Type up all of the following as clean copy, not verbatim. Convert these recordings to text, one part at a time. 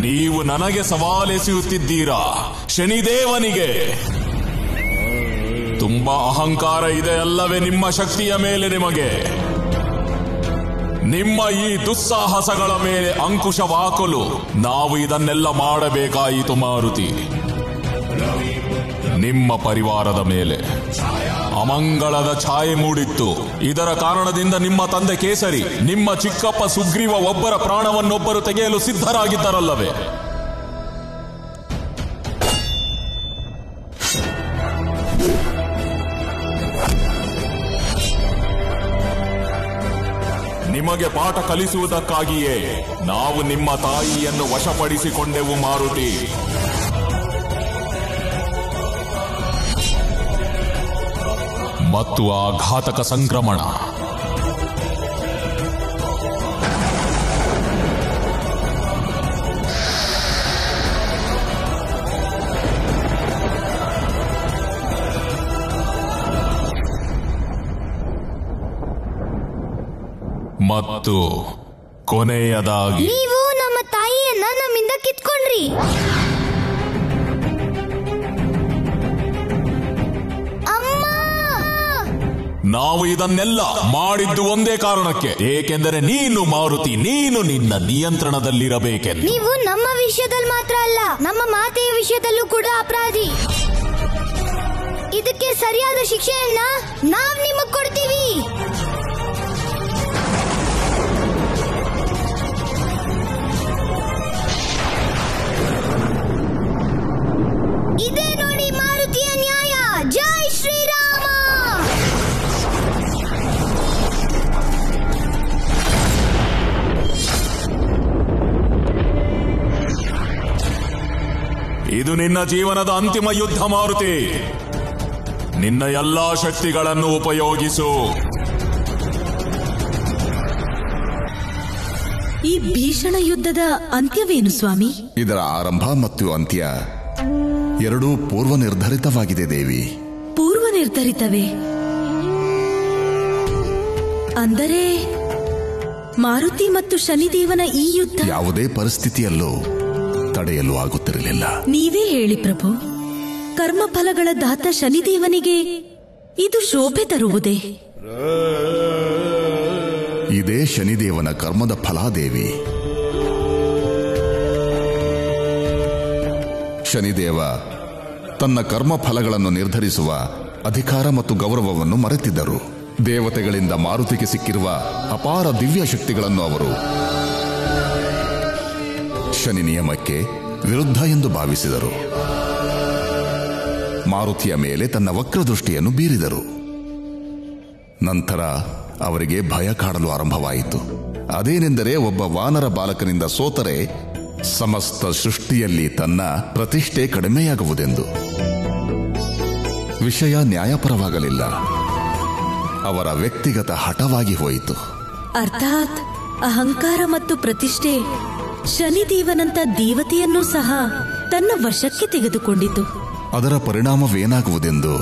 ನೀವು ನನಗೆ ಸವಾಲೆಸೆಯುತ್ತಿದ್ದೀರಾ? ಶನಿದೇವನಿಗೆ ತುಂಬಾ ಅಹಂಕಾರ ಇದೆ ಅಲ್ಲವೇ ನಿಮ್ಮ ಶಕ್ತಿಯ ಮೇಲೆ? ನಿಮಗೆ ನಿಮ್ಮ ಈ ದುಸ್ಸಾಹಸಗಳ ಮೇಲೆ ಅಂಕುಶವಾಕಲು ನಾವು ಇದನ್ನೆಲ್ಲ ಮಾಡಬೇಕಾಯಿತು ಮಾರುತಿ. ನಿಮ್ಮ ಪರಿವಾರದ ಮೇಲೆ ಅಮಂಗಳದ ಛಾಯೆ ಮೂಡಿತ್ತು. ಇದರ ಕಾರಣದಿಂದ ನಿಮ್ಮ ತಂದೆ ಕೇಸರಿ, ನಿಮ್ಮ ಚಿಕ್ಕಪ್ಪ ಸುಗ್ರೀವ ಒಬ್ಬರ ಪ್ರಾಣವನ್ನೊಬ್ಬರು ತೆಗೆಯಲು ಸಿದ್ಧರಾಗಿದ್ದರಲ್ಲವೇ? ನಿಮಗೆ ಪಾಠ ಕಲಿಸುವುದಕ್ಕಾಗಿಯೇ ನಾವು ನಿಮ್ಮ ತಾಯಿಯನ್ನು ವಶಪಡಿಸಿಕೊಂಡೆವು ಮಾರುತಿ. ಮತ್ತು ಆ ಘಾತಕ ಸಂಕ್ರಮಣ ಮತ್ತು ಕೊನೆಯದಾಗಿ ನೀವು ನಮ್ಮ ತಾಯಿಯನ್ನ ನಮ್ಮಿಂದ ಕಿತ್ಕೊಂಡ್ರಿ. ನಾವು ಇದನ್ನೆಲ್ಲ ಮಾಡಿದ್ದು ಒಂದೇ ಕಾರಣಕ್ಕೆ, ಏಕೆಂದರೆ ನೀನು ಮಾರುತಿ, ನೀನು ನಿನ್ನ ನಿಯಂತ್ರಣದಲ್ಲಿರಬೇಕೆಂದು. ನೀವು ನಮ್ಮ ವಿಷಯದಲ್ಲಿ ಮಾತ್ರ ಅಲ್ಲ, ನಮ್ಮ ಮಾತೆಯ ವಿಷಯದಲ್ಲೂ ಕೂಡ ಅಪರಾಧಿ. ಇದಕ್ಕೆ ಸರಿಯಾದ ಶಿಕ್ಷೆಯನ್ನ ನಾವು ನಿಮಗೆ ಕೊಡ್ತೀವಿ. ಇದೇ ನೋಡಿ ಮಾರುತಿಯ ನ್ಯಾಯ. ಜೈ ಶ್ರೀರಾಮ. ಇದು ನಿನ್ನ ಜೀವನದ ಅಂತಿಮ ಯುದ್ಧ ಮಾರುತಿ. ನಿನ್ನ ಎಲ್ಲಾ ಶಕ್ತಿಗಳನ್ನು ಉಪಯೋಗಿಸು. ಈ ಭೀಷಣ ಯುದ್ಧದ ಅಂತ್ಯವೇನು ಸ್ವಾಮಿ? ಇದರ ಆರಂಭ ಮತ್ತು ಅಂತ್ಯ ಎರಡೂ ಪೂರ್ವ ನಿರ್ಧರಿತವಾಗಿದೆ ದೇವಿ. ಪೂರ್ವ ನಿರ್ಧರಿತವೇ? ಅಂದರೆ ಮಾರುತಿ ಮತ್ತು ಶನಿದೇವನ ಈ ಯುದ್ಧ ಯಾವುದೇ ಪರಿಸ್ಥಿತಿಯಲ್ಲೂ ತಡೆಯಲು ಆಗುತ್ತಿರಲಿಲ್ಲ. ನೀವೇ ಹೇಳಿ ಪ್ರಭು, ಕರ್ಮಫಲಗಳ ದಾತ ಶನಿದೇವನಿಗೆ ಇದು ಶೋಭೆ ತರುವುದೇ? ಇದೇ ಶನಿದೇವನ ಕರ್ಮದ ಫಲ ದೇವಿ. ಶನಿದೇವ ತನ್ನ ಕರ್ಮ ಫಲಗಳನ್ನು ನಿರ್ಧರಿಸುವ ಅಧಿಕಾರ ಮತ್ತು ಗೌರವವನ್ನು ಮರೆತಿದ್ದರು. ದೇವತೆಗಳಿಂದ ಮಾರುತಿಗೆ ಸಿಕ್ಕಿರುವ ಅಪಾರ ದಿವ್ಯ ಶಕ್ತಿಗಳನ್ನು ಅವರು ಶನಿ ನಿಯಮಕ್ಕೆ ವಿರುದ್ಧ ಎಂದು ಭಾವಿಸಿದರು. ಮಾರುತಿಯ ಮೇಲೆ ತನ್ನ ವಕ್ರದೃಷ್ಟಿಯನ್ನು ಬೀರಿದರು. ನಂತರ ಅವರಿಗೆ ಭಯ ಕಾಡಲು ಆರಂಭವಾಯಿತು. ಅದೇನೆಂದರೆ, ಒಬ್ಬ ವಾನರ ಬಾಲಕನಿಂದ ಸೋತರೆ ಸಮಸ್ತ ಸೃಷ್ಟಿಯಲ್ಲಿ ತನ್ನ ಪ್ರತಿಷ್ಠೆ ಕಡಿಮೆಯಾಗುವುದೆಂದು. ವಿಷಯ ನ್ಯಾಯಪರವಾಗಲಿಲ್ಲ, ಅವರ ವ್ಯಕ್ತಿಗತ ಹಠವಾಗಿ ಹೋಯಿತು. ಅರ್ಥಾತ್ ಅಹಂಕಾರ ಮತ್ತು ಪ್ರತಿಷ್ಠೆ ಶನಿದೇವನಂತ ದೇವತೆಯನ್ನೂ ಸಹ ತನ್ನ ವಶಕ್ಕೆ ತೆಗೆದುಕೊಂಡಿತು. ಅದರ ಪರಿಣಾಮವೇನಾಗುವುದೆಂದು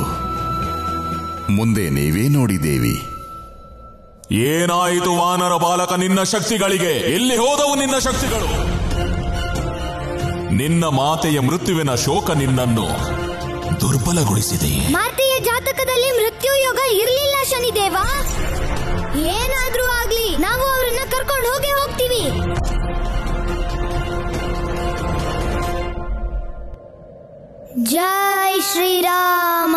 ಮುಂದೆ ನೀವೇ ನೋಡಿ ದೇವಿ. ಏನಾಯಿತು ವಾನರ ಬಾಲಕ ನಿನ್ನ ಶಕ್ತಿಗಳಿಗೆ? ಎಲ್ಲಿ ಹೋದವು ನಿನ್ನ ಶಕ್ತಿಗಳು? ನಿನ್ನ ಮಾತೆಯ ಮೃತ್ಯುವಿನ ಶೋಕ ನಿನ್ನನ್ನು ದುರ್ಬಲಗೊಳಿಸಿದೆ. ಮಾತೆಯ ಜಾತಕದಲ್ಲಿ ಮೃತ್ಯು ಯೋಗ ಇರಲಿಲ್ಲ ಶನಿದೇವ. ಏನಾದ್ರೂ ಆಗ್ಲಿ, ನಾವು ಅವರನ್ನ ಕರ್ಕೊಂಡು ಹೋಗೇ ಹೋಗ್ತೀವಿ. ಜೈ ಶ್ರೀರಾಮ.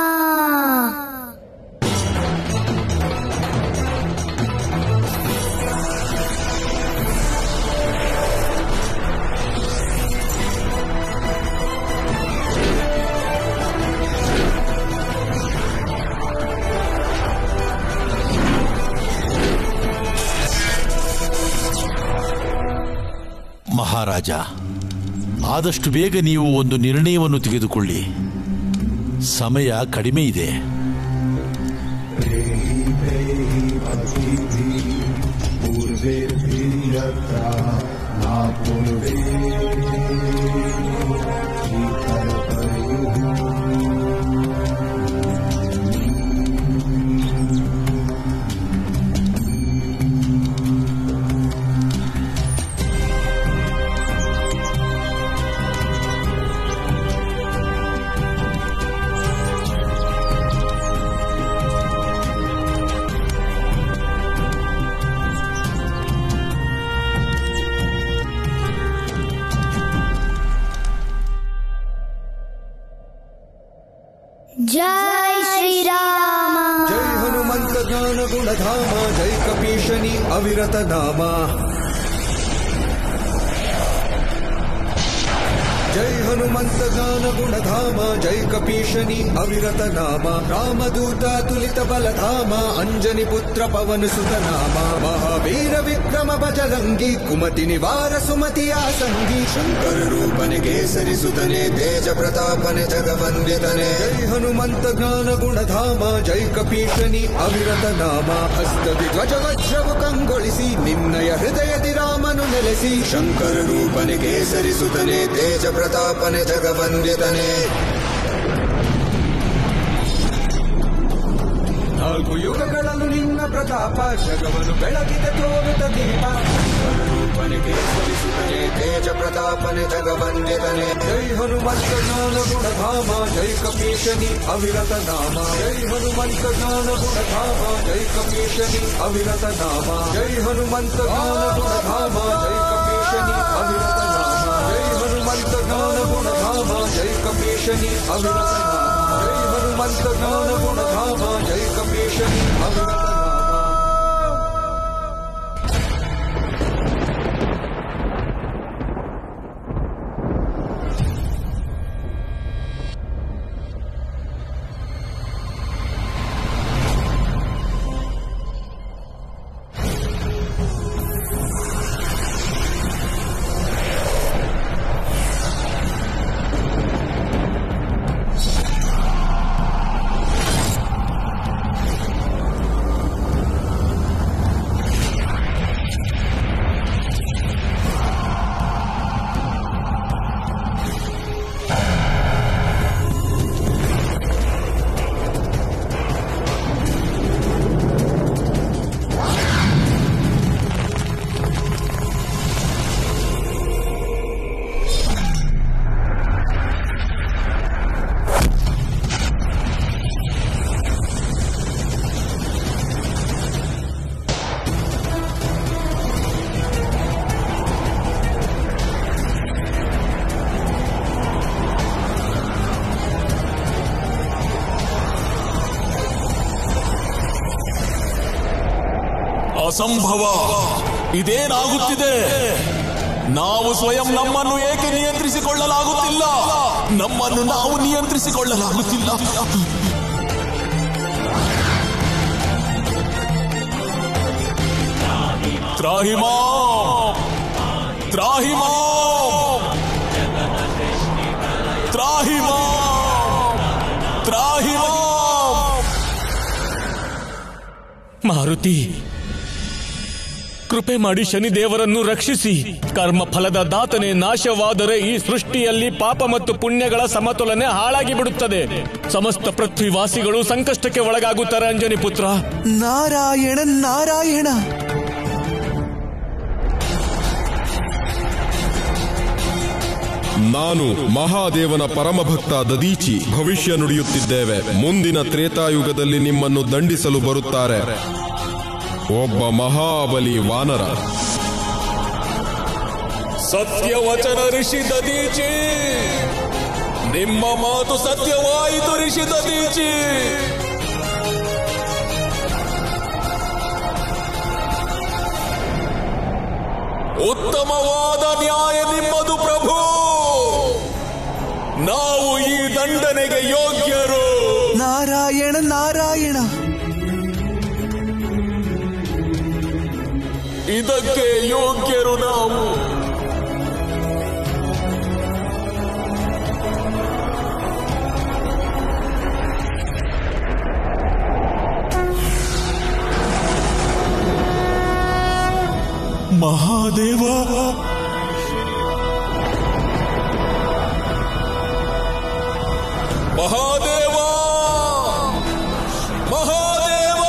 ಮಹಾರಾಜ, ಆದಷ್ಟು ಬೇಗ ನೀವು ಒಂದು ನಿರ್ಣಯವನ್ನು ತೆಗೆದುಕೊಳ್ಳಿ. ಸಮಯ ಕಡಿಮೆ ಇದೆ. ಗುಣಧಾಮ ಜೈ ಕಪೀಶನಿ ಅವಿರತ ನಾಮ ಜೈ ಹನುಮಂತ ಜ್ಞಾನ ಗುಣಧಾಮ ಜೈ ಕಪೀಶನಿ ಅವಿರತ ನಾಮ ರಾಮದೂತ ತುಲಿತ ಬಲಧಾಮ ಅಂಜನಿ ಪುತ್ರ ಪವನ ಸುತ ನಾಮ ಮಹಾವೀರ ವಿಕ್ರಮ ಬಜರಂಗಿ ಕುಮತಿ ನಿವಾರ ಸುಮತಿಯ ಸಂಗಿ ಶಂಕರ ರೂಪನೆ ಕೇಸರಿ ಸುತನೆ ತೇಜ ಪ್ರತಾಪನೆ ಜಗವಂದಿತನೆ ಜೈ ಹನುಮಂತ ಜ್ಞಾನ ಗುಣಧಾಮ ಜೈ ಕಪೀಶನಿ ಅವಿರತ ನಾಮ ಹಸ್ತದಿ ಧ್ವಜ ವಜ್ರವು ಕಂಗೊಳಿಸಿ ನಿನ್ನಯ ಹೃದಯದಿ ರಾಮನು ನೆಲೆಸಿ ಶಂಕರ ರೂಪನೆ ಕೇಸರಿ ಸುತನೆ ತೇಜ ಪ್ರತಾಪನೆ ಜಗವಂದಿತನೆ ನಾಲ್ಕು ಯುಗಗಳಲ್ಲೂ ನಿನ್ನ ಪ್ರತಾಪ ಜಗವನ್ನು ಬೆಳಗಿದ ತೋರುತ್ತ ದೀಪ ರೂಪನೆ ಕೇಸರಿಸುತ್ತನೆ ತೇಜ ಪ್ರತಾಪನೆ ಜಗವಂದಿತನೆ ಜೈ ಹನುಮಂತ ಜ್ಞಾನ ಗುಣಧಾಮ ಜೈ ಕಪೀಶನಿ ಅವಿರತ ನಾಮ ಜೈ ಹನುಮಂತ ಜ್ಞಾನ ಗುಣಧಾಮ ಜೈ ಕಪೀಶನಿ ಅವಿರತ ನಾಮ ಜೈ ಹನುಮಂತ ಜ್ಞಾನ ಗುಣಧಾಮ ಜೈ ಕಪೀಶನಿ ಅವಿರತ ನಾಮ ಜೈ ಹನುಮಂತ ಜ್ಞಾನ ಗುಣಧಾಮ ಜೈ ಕಪೀಶನಿ ಅವಿರತ ನಾಮ ಜೈ ಹನುಮಂತ ಜ್ಞಾನ ಗುಣಧಾಮ ಜೈ ಕಪೀಶನಿ ಅವಿರತ ನಾಮ ಅಸಂಭವ, ಇದೇನಾಗುತ್ತಿದೆ? ನಾವು ಸ್ವಯಂ ನಮ್ಮನ್ನು ಏಕೆ ನಿಯಂತ್ರಿಸಿಕೊಳ್ಳಲಾಗುತ್ತಿಲ್ಲ? ನಮ್ಮನ್ನು ನಾವು ನಿಯಂತ್ರಿಸಿಕೊಳ್ಳಲಾಗುತ್ತಿಲ್ಲ. ತ್ರಾಹಿ ಮಾಂ, ತ್ರಾಹಿ ಮಾಂ, ತ್ರಾಹಿ ಮಾಂ, ತ್ರಾಹಿ ಮಾಂ. ಮಾರುತಿ, ಕೃಪೆ ಮಾಡಿ ಶನಿದೇವರನ್ನು ರಕ್ಷಿಸಿ. ಕರ್ಮ ಫಲದ ದಾತನೆ ನಾಶವಾದರೆ ಈ ಸೃಷ್ಟಿಯಲ್ಲಿ ಪಾಪ ಮತ್ತು ಪುಣ್ಯಗಳ ಸಮತೋಲನೆ ಹಾಳಾಗಿ ಬಿಡುತ್ತದೆ. ಸಮಸ್ತ ಪೃಥ್ವಿವಾಸಿಗಳು ಸಂಕಷ್ಟಕ್ಕೆ ಒಳಗಾಗುತ್ತಾರೆ. ಅಂಜನಿ ಪುತ್ರ, ನಾರಾಯಣ ನಾರಾಯಣ. ನಾನು ಮಹಾದೇವನ ಪರಮಭಕ್ತ ದದೀಚಿ ಭವಿಷ್ಯ ನುಡಿಯುತ್ತಿದ್ದೇವೆ. ಮುಂದಿನ ತ್ರೇತಾಯುಗದಲ್ಲಿ ನಿಮ್ಮನ್ನು ದಂಡಿಸಲು ಬರುತ್ತಾರೆ ಒಬ್ಬ ಮಹಾಬಲಿ ವಾನರ. ಸತ್ಯವಚನ ಋಷಿ ದದೀಚಿ, ನಿಮ್ಮ ಮಾತು ಸತ್ಯವಾಯಿತು ಋಷಿ ದದೀಚಿ. ಉತ್ತಮವಾದ ನ್ಯಾಯ ನಿಮ್ಮದು ಪ್ರಭು. ನಾವು ಈ ದಂಡನೆಗೆ ಯೋಗ್ಯರು. ನಾರಾಯಣ ನಾರಾಯಣ. ಇದಕ್ಕೆ ಯೋಗ್ಯರು ನಾವು. ಮಹಾದೇವ, ಮಹಾದೇವ, ಮಹಾದೇವ.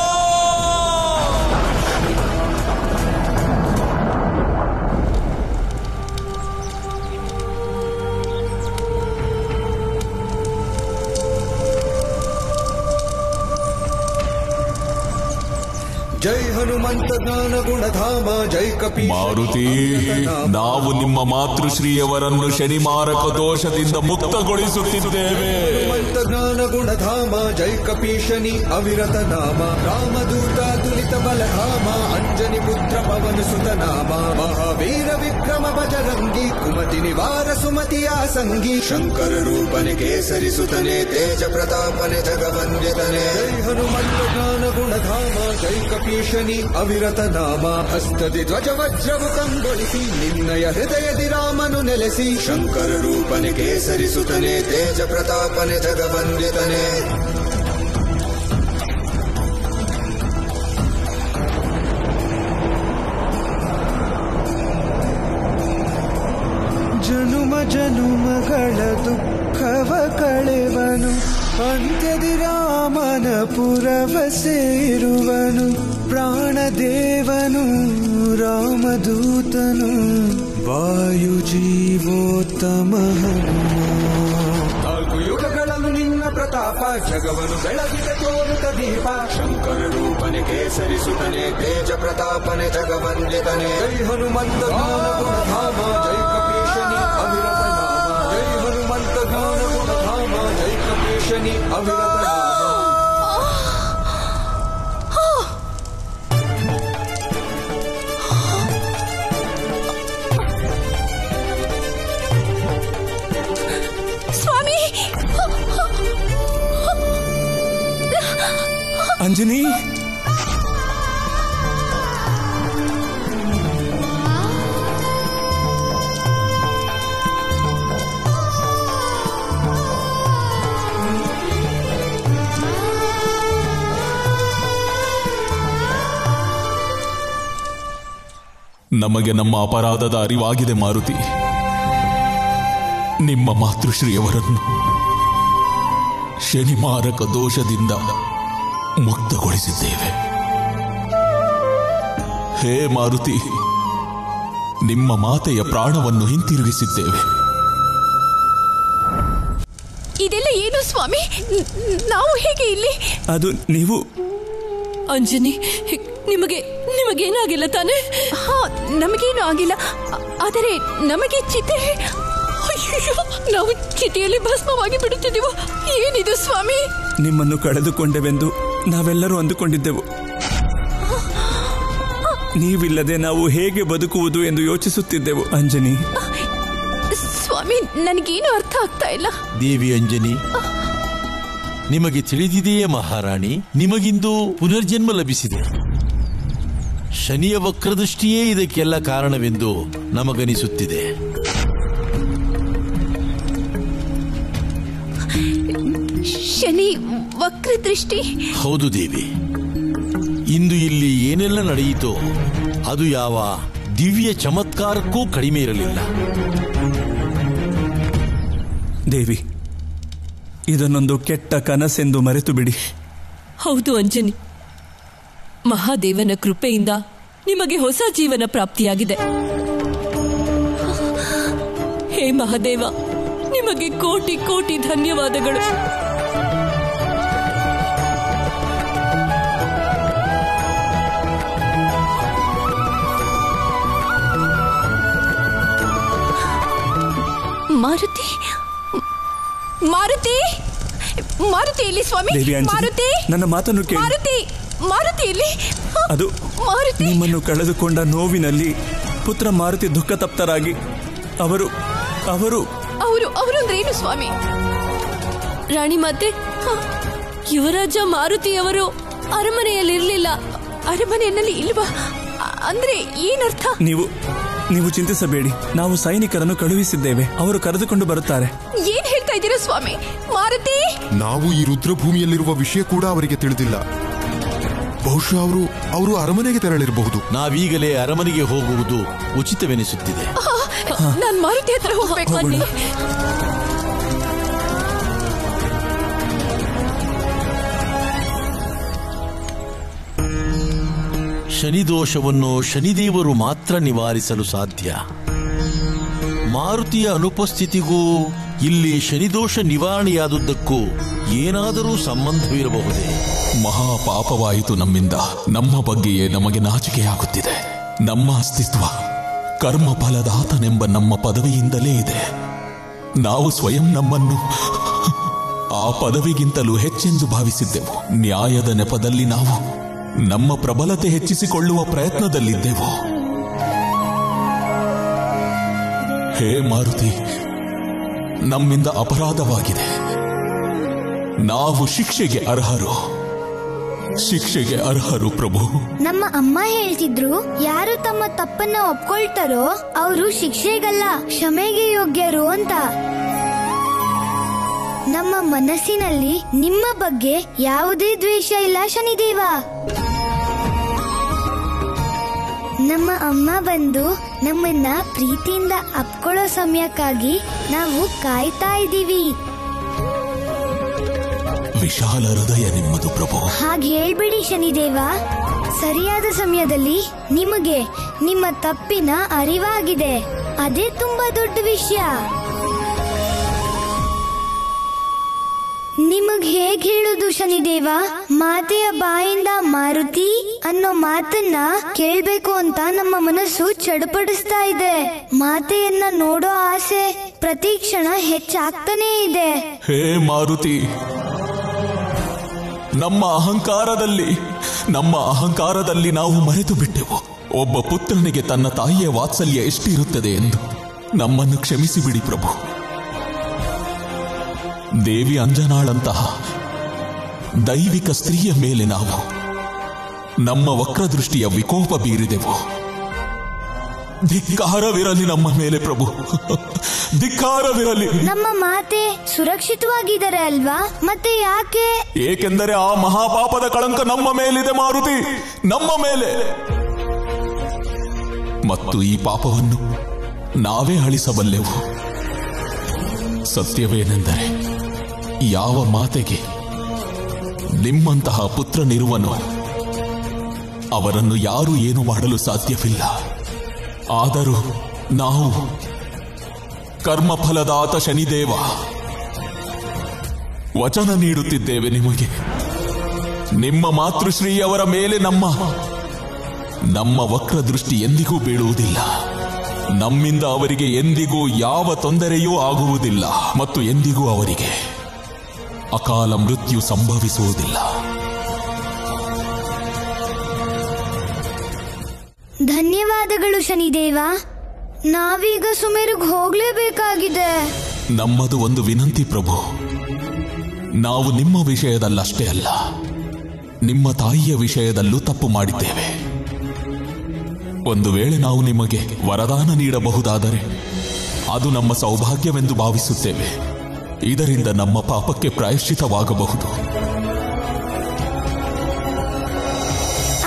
ಜೈ ಹನುಮಂತ ಜ್ಞಾನ ಗುಣಧಾಮ ಜೈ ಕಪೀಶ ಮಾರುತಿ, ನಾವು ನಿಮ್ಮ ಮಾತೃಶ್ರೀಯವರನ್ನು ಶನಿಮಾರಕ ದೋಷದಿಂದ ಮುಕ್ತಗೊಳಿಸುತ್ತಿದ್ದೇವೆ. ಹನುಮಂತ ಜ್ಞಾನ ಗುಣಧಾಮ ಜೈ ಕಪೀಶನಿ ಅವಿರತ ನಾಮ ರಾಮದೂತ ತುಲಿತ ಬಲಧಾಮ ಅಂಜನಿ ಪುತ್ರ ಪವನ ಸುತ ನಾಮ ಮಹಾವೀರ ವಿಕ್ರಮ ಬಜರಂಗಿ ಕುಮತಿ ನಿವಾರ ಸುಮತಿಯ ಸಂಗಿ ಶಂಕರ ರೂಪನೆ ಕೇಸರಿ ಸುತನೆ ತೇಜ ಪ್ರತಾಪನೆ ಜಗವಂದ್ಯತನೆ ಜೈ ಹನುಮಂತ ಜ್ಞಾನ ಗುಣಧಾಮ ಜೈ ಕಪೀಶನಿ ಅವಿರತ ನಾಮ ಹಸ್ತದಿ ಧ್ವಜ ವಜ್ರವು ಕಂಗೊಳಿಸಿ ನಿನ್ನಯ ಹೃದಯದಿ ರಾಮನು ನೆಲೆಸಿ ಶಂಕರ ರೂಪನೆ ಕೇಸರಿ ಸುತನೆ ತೇಜ ಪ್ರತಾಪನೆ ಜಗವಂದ್ಯತನೆ ಜನುಮ ಜನುಮಗಳ ದುಃಖವ ಕಳೆವನು ಅಂತ್ಯದಿ ರಾಮನ ಪುರವ ಸೇರುವನು ಪ್ರಾಣದೇವನು ರಾಮದೂತನು ವಾಯು ಜೀವೋತ್ತಮ ನಾಲ್ಕು ಯುಗಗಳನ್ನು ನಿನ್ನ ಪ್ರತಾಪ ಜಗವನು ಬೆಳಗಿದ ತೋರುತ ದೀಪ ಶಂಕರ ರೂಪನೆ ಕೇಸರಿ ಸುತನೆ ತೇಜ ಪ್ರತಾಪನೆ ಜಗವಂದ್ಯತನೆ ಜೈ ಹನುಮಂತ ಜ್ಞಾನ ಗುಣಧಾಮ ಜೈ ಕಪೀಶನಿ ಅವಿರತ ನಾಮ ಜೈ ಹನುಮಂತ ಜ್ಞಾನ ಗುಣಧಾಮ ಜೈ ಕಪೀಶನಿ ಅವಿರತ ನಾಮ. ಅಂಜನಿ, ನಮಗೆ ನಮ್ಮ ಅಪರಾಧದ ಅರಿವಾಗಿದೆ ಮಾರುತಿ. ನಿಮ್ಮ ಮಾತೃಶ್ರೀಯವರನ್ನು ಶನಿಮಾರಕ ದೋಷದಿಂದ ಮುಕ್ತಗೊಳಿಸಿದ್ದೇವೆ. ಹೇ ಮಾರುತಿ, ನಿಮ್ಮ ಮಾತೆಯ ಪ್ರಾಣವನ್ನು ಹಿಂತಿರುಗಿಸಿದ್ದೇವೆ. ಇದೆಲ್ಲ ಏನು ಸ್ವಾಮಿ? ನಾವು ಹೇಗೆ ಇಲ್ಲಿ? ಅದು ನೀವು ಅಂಜನಿ, ನಿಮಗೇನಾಗಿಲ್ಲ ತಾನೆ? ನಮಗೇನು ಆಗಿಲ್ಲ, ಆದರೆ ನಮಗೆ ಚಿತೆ, ನಾವು ಚಿತೆಯಲ್ಲಿ ಭಸ್ಮವಾಗಿ ಬಿಡುತ್ತಿದ್ದೆವು. ಏನಿದು ಸ್ವಾಮಿ? ನಿಮ್ಮನ್ನು ಕಳೆದುಕೊಂಡೆವೆಂದು ನಾವೆಲ್ಲರೂ ಅಂದುಕೊಂಡಿದ್ದೆವು. ನೀವಿಲ್ಲದೆ ನಾವು ಹೇಗೆ ಬದುಕುವುದು ಎಂದು ಯೋಚಿಸುತ್ತಿದ್ದೆವು ಅಂಜನಿ. ಸ್ವಾಮಿ, ನನಗೇನು ಅರ್ಥ ಆಗ್ತಾ ಇಲ್ಲ. ದೇವಿ ಅಂಜನಿ, ನಿಮಗೆ ತಿಳಿದಿದೆಯೇ ಮಹಾರಾಣಿ, ನಿಮಗಿಂದು ಪುನರ್ಜನ್ಮ ಲಭಿಸಿದೆ. ಶನಿಯ ವಕ್ರದೃಷ್ಟಿಯೇ ಇದಕ್ಕೆಲ್ಲ ಕಾರಣವೆಂದು ನಮಗನಿಸುತ್ತಿದೆ. ಶನಿ ವಕ್ರದೃಷ್ಟಿ? ಹೌದು ದೇವಿ. ಇಂದು ಇಲ್ಲಿ ಏನೆಲ್ಲ ನಡೆಯಿತೋ ಅದು ಯಾವ ದಿವ್ಯ ಚಮತ್ಕಾರಕ್ಕೂ ಕಡಿಮೆ ಇರಲಿಲ್ಲ. ದೇವಿ, ಇದನ್ನೊಂದು ಕೆಟ್ಟ ಕನಸೆಂದು ಮರೆತು ಬಿಡಿ. ಹೌದು ಅಂಜನಿ, ಮಹಾದೇವನ ಕೃಪೆಯಿಂದ ನಿಮಗೆ ಹೊಸ ಜೀವನ ಪ್ರಾಪ್ತಿಯಾಗಿದೆ. ಹೇ ಮಹಾದೇವ, ನಿಮಗೆ ಕೋಟಿ ಕೋಟಿ ಧನ್ಯವಾದಗಳು. ಮಾರುತಿ, ಮಾರುತಿ, ಮಾರುತಿ ಇಲ್ಲಿ ಸ್ವಾಮಿ. ಮಾರುತಿ, ನನ್ನ ಮಾತನ್ನು ಕೇಳಿ. ಮಾರುತಿ, ಮಾರುತಿ ಇಲ್ಲಿ. ಅದು ಮಾರುತಿ, ನಿಮ್ಮನ್ನು ಕಳೆದುಕೊಂಡ ನೋವಿನಲ್ಲಿ ಪುತ್ರ ಮಾರುತಿ ದುಃಖ ತಪ್ತರಾಗಿ ಅವರು ಅವರು ಅವರು ಅಂದ್ರೇನು ಸ್ವಾಮಿ? ರಾಣಿ ಮಾತೆ, ಯುವರಾಜ ಮಾರುತಿಯವರು ಅರಮನೆಯಲ್ಲಿರಲಿಲ್ಲ. ಅರಮನೆಯಲ್ಲಿ ಇಲ್ವಾ ಅಂದ್ರೆ ಏನರ್ಥ? ನೀವು ಚಿಂತಿಸಬೇಡಿ, ನಾವು ಸೈನಿಕರನ್ನು ಕಳುಹಿಸಿದ್ದೇವೆ. ಅವರು ಕರೆದುಕೊಂಡು ಬರುತ್ತಾರೆ. ಏನ್ ಹೇಳ್ತಾ ಇದ್ದೀರಾ ಸ್ವಾಮಿ? ಮಾರುತಿ, ನಾವು ಈ ರುದ್ರಭೂಮಿಯಲ್ಲಿರುವ ವಿಷಯ ಕೂಡ ಅವರಿಗೆ ತಿಳಿದಿಲ್ಲ. ಬಹುಶಃ ಅವರು ಅರಮನೆಗೆ ತೆರಳಿರಬಹುದು. ನಾವೀಗಲೇ ಅರಮನೆಗೆ ಹೋಗುವುದು ಉಚಿತವೆನಿಸುತ್ತಿದೆ. ನಾನು ಮಾರುತಿ ಹತ್ರ ಹೋಗ್ಬೇಕು. ಬನ್ನಿ. ಶನಿದೋಷವನ್ನು ಶನಿದೇವರು ಮಾತ್ರ ನಿವಾರಿಸಲು ಸಾಧ್ಯ. ಮಾರುತಿಯ ಅನುಪಸ್ಥಿತಿಗೂ ಇಲ್ಲಿ ಶನಿದೋಷ ನಿವಾರಣೆಯಾದುದಕ್ಕೂ ಏನಾದರೂ ಸಂಬಂಧವಿರಬಹುದೇ? ಮಹಾಪಾಪವಾಯಿತು ನಮ್ಮಿಂದ. ನಮ್ಮ ಬಗ್ಗೆಯೇ ನಮಗೆ ನಾಚಿಕೆಯಾಗುತ್ತಿದೆ. ನಮ್ಮ ಅಸ್ತಿತ್ವ ಕರ್ಮಫಲದಾತನೆಂಬ ನಮ್ಮ ಪದವಿಯಿಂದಲೇ ಇದೆ. ನಾವು ಸ್ವಯಂ ನಮ್ಮನ್ನು ಆ ಪದವಿಗಿಂತಲೂ ಹೆಚ್ಚೆಂದು ಭಾವಿಸಿದ್ದೆವು. ನ್ಯಾಯದ ನೆಪದಲ್ಲಿ ನಾವು ನಮ್ಮ ಪ್ರಬಲತೆ ಹೆಚ್ಚಿಸಿಕೊಳ್ಳುವ ಪ್ರಯತ್ನದಲ್ಲಿದ್ದೆವು. ಹೇ ಮಾರುತಿ, ನಮ್ಮಿಂದ ಅಪರಾಧವಾಗಿದೆ. ನಾವು ಶಿಕ್ಷೆಗೆ ಅರ್ಹರು, ಶಿಕ್ಷೆಗೆ ಅರ್ಹರು ಪ್ರಭು. ನಮ್ಮ ಅಮ್ಮ ಹೇಳ್ತಿದ್ರು, ಯಾರು ತಮ್ಮ ತಪ್ಪನ್ನ ಒಪ್ಕೊಳ್ತಾರೋ ಅವರು ಶಿಕ್ಷೆಗಲ್ಲ ಕ್ಷಮೆಗೆ ಯೋಗ್ಯರು ಅಂತ. ನಮ್ಮ ಮನಸ್ಸಿನಲ್ಲಿ ನಿಮ್ಮ ಬಗ್ಗೆ ಯಾವುದೇ ದ್ವೇಷ ಇಲ್ಲ ಶನಿದೇವ. ನಮ್ಮ ಅಮ್ಮ ಬಂದು ನಮ್ಮನ್ನ ಪ್ರೀತಿಯಿಂದ ಅಪ್ಕೊಳ್ಳೋ ಸಮಯಕ್ಕಾಗಿ ನಾವು ಕಾಯ್ತಾ ಇದ್ದೀವಿ. ವಿಶಾಲ ಹೃದಯ ನಿಮ್ಮದು ಪ್ರಭು. ಹಾಗೆ ಹೇಳ್ಬೇಡಿ ಶನಿದೇವ. ಸರಿಯಾದ ಸಮಯದಲ್ಲಿ ನಿಮಗೆ ನಿಮ್ಮ ತಪ್ಪಿನ ಅರಿವಾಗಿದೆ. ಅದೇ ತುಂಬಾ ದೊಡ್ಡ ವಿಷಯ. ನಿಮಗ್ ಹೇಗ್ ಹೇಳುದು ಶನಿದೇವ? ಮಾತೆಯ ಬಾಯಿಂದ ಮಾರುತಿ ಅನ್ನೋ ಮಾತನ್ನ ಕೇಳ್ಬೇಕು ಅಂತ ನಮ್ಮ ಮನಸ್ಸು ಚಡಪಡಿಸ್ತಾ ಇದೆ. ಮಾತೆಯನ್ನ ನೋಡೋ ಆಸೆ ಪ್ರತಿ ಕ್ಷಣ ಹೆಚ್ಚಾಗ್ತಾನೇ ಇದೆ. ಹೇ ಮಾರುತಿ, ನಮ್ಮ ಅಹಂಕಾರದಲ್ಲಿ ನಾವು ಮರೆತು ಬಿಟ್ಟೆವು. ಒಬ್ಬ ಪುತ್ರನಿಗೆ ತನ್ನ ತಾಯಿಯ ವಾತ್ಸಲ್ಯ ಎಷ್ಟಿರುತ್ತದೆ ಎಂದು. ನಮ್ಮನ್ನು ಕ್ಷಮಿಸಿ ಬಿಡಿ ಪ್ರಭು. ದೇವಿ ಅಂಜನಾಳಂತಹ ದೈವಿಕ ಸ್ತ್ರೀಯ ಮೇಲೆ ನಾವು ನಮ್ಮ ವಕ್ರದೃಷ್ಟಿಯ ವಿಕೋಪ ಬೀರಿದೆವು. ಧಿಕ್ಕಾರವಿರಲಿ ನಮ್ಮ ಮೇಲೆ ಪ್ರಭು, ಧಿಕ್ಕಾರವಿರಲಿ. ನಮ್ಮ ಮಾತೆ ಸುರಕ್ಷಿತವಾಗಿದ್ದಾರೆ ಅಲ್ವಾ? ಮತ್ತೆ ಯಾಕೆ? ಏಕೆಂದರೆ ಆ ಮಹಾಪಾಪದ ಕಳಂಕ ನಮ್ಮ ಮೇಲಿದೆ ಮಾರುತಿ, ನಮ್ಮ ಮೇಲೆ. ಮತ್ತು ಈ ಪಾಪವನ್ನು ನಾವೇ ಅಳಿಸಬಲ್ಲೆವು. ಸತ್ಯವೇನೆಂದರೆ ಯಾವ ಮಾತೆಗೆ ನಿಮ್ಮಂತಹ ಪುತ್ರನಿರುವನೋ ಅವರನ್ನು ಯಾರೂ ಏನು ಮಾಡಲು ಸಾಧ್ಯವಿಲ್ಲ. ಆದರೂ ನಾವು ಕರ್ಮಫಲದಾತ ಶನಿದೇವ ವಚನ ನೀಡುತ್ತಿದ್ದೇವೆ ನಿಮಗೆ. ನಿಮ್ಮ ಮಾತೃಶ್ರೀಯವರ ಮೇಲೆ ನಮ್ಮ ವಕ್ರದೃಷ್ಟಿ ಎಂದಿಗೂ ಬೀಳುವುದಿಲ್ಲ. ನಮ್ಮಿಂದ ಅವರಿಗೆ ಎಂದಿಗೂ ಯಾವ ತೊಂದರೆಯೂ ಆಗುವುದಿಲ್ಲ ಮತ್ತು ಎಂದಿಗೂ ಅವರಿಗೆ ಅಕಾಲ ಮೃತ್ಯು ಸಂಭವಿಸುವುದಿಲ್ಲ. ಧನ್ಯವಾದಗಳು ಶನಿದೇವ. ನಾವೀಗ ಸುಮೇರುಗ್ ಹೋಗ್ಲೇಬೇಕಾಗಿದೆ. ನಮ್ಮದು ಒಂದು ವಿನಂತಿ ಪ್ರಭು. ನಾವು ನಿಮ್ಮ ವಿಷಯದಲ್ಲಷ್ಟೇ ಅಲ್ಲ, ನಿಮ್ಮ ತಾಯಿಯ ವಿಷಯದಲ್ಲೂ ತಪ್ಪು ಮಾಡಿದ್ದೇವೆ. ಒಂದು ವೇಳೆ ನಾವು ನಿಮಗೆ ವರದಾನ ನೀಡಬಹುದಾದರೆ ಅದು ನಮ್ಮ ಸೌಭಾಗ್ಯವೆಂದು ಭಾವಿಸುತ್ತೇವೆ. ಇದರಿಂದ ನಮ್ಮ ಪಾಪಕ್ಕೆ ಪ್ರಾಯಶ್ಚಿತವಾಗಬಹುದು.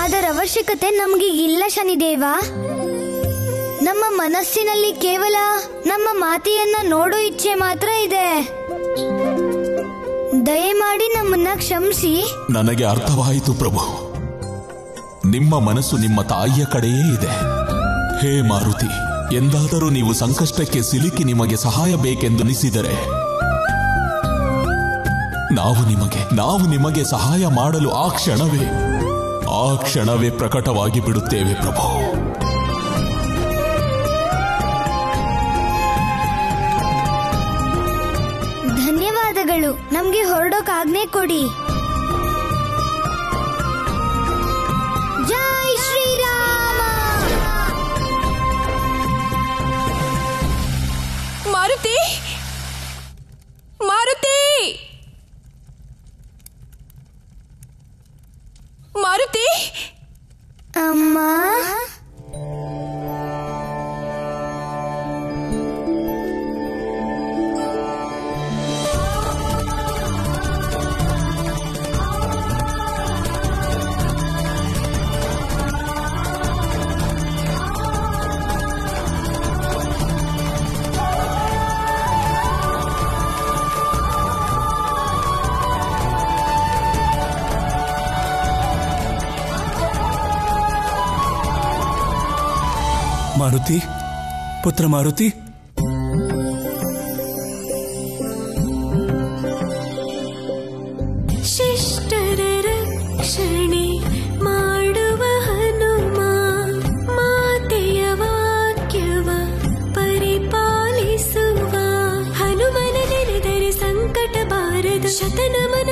ಅದರ ಅವಶ್ಯಕತೆ ನಮಗೆ ಇಲ್ಲ ಶನಿದೇವ. ನಮ್ಮ ಮನಸ್ಸಿನಲ್ಲಿ ಕೇವಲ ನಮ್ಮ ಮಾತೆಯನ್ನ ನೋಡೋ ಇಚ್ಛೆ ಮಾತ್ರ ಇದೆ. ದಯಮಾಡಿ ನಮ್ಮನ್ನ ಕ್ಷಮಿಸಿ. ನನಗೆ ಅರ್ಥವಾಯಿತು ಪ್ರಭು. ನಿಮ್ಮ ಮನಸ್ಸು ನಿಮ್ಮ ತಾಯಿಯ ಕಡೆಯೇ ಇದೆ. ಹೇ ಮಾರುತಿ, ಎಂದಾದರೂ ನೀವು ಸಂಕಷ್ಟಕ್ಕೆ ಸಿಲುಕಿ ನಿಮಗೆ ಸಹಾಯ ಬೇಕೆಂದೆನಿಸಿದರೆ ನಾವು ನಿಮಗೆ ಸಹಾಯ ಮಾಡಲು ಆ ಕ್ಷಣವೇ ಪ್ರಕಟವಾಗಿ ಬಿಡುತ್ತೇವೆ ಪ್ರಭು. ಧನ್ಯವಾದಗಳು. ನಮ್ಗೆ ಹೊರಡೋಕ್ ಆಜ್ಞೆ ಕೊಡಿ. ಜೈ ಶ್ರೀರಾಮ. ಮಾರುತಿ, ಮಾರುತಿ, ಮಾರುತಿ. ಅಮ್ಮ, ಮಾರುತಿ, ಪುತ್ರ ಮಾರುತಿ, ಶತನಮನ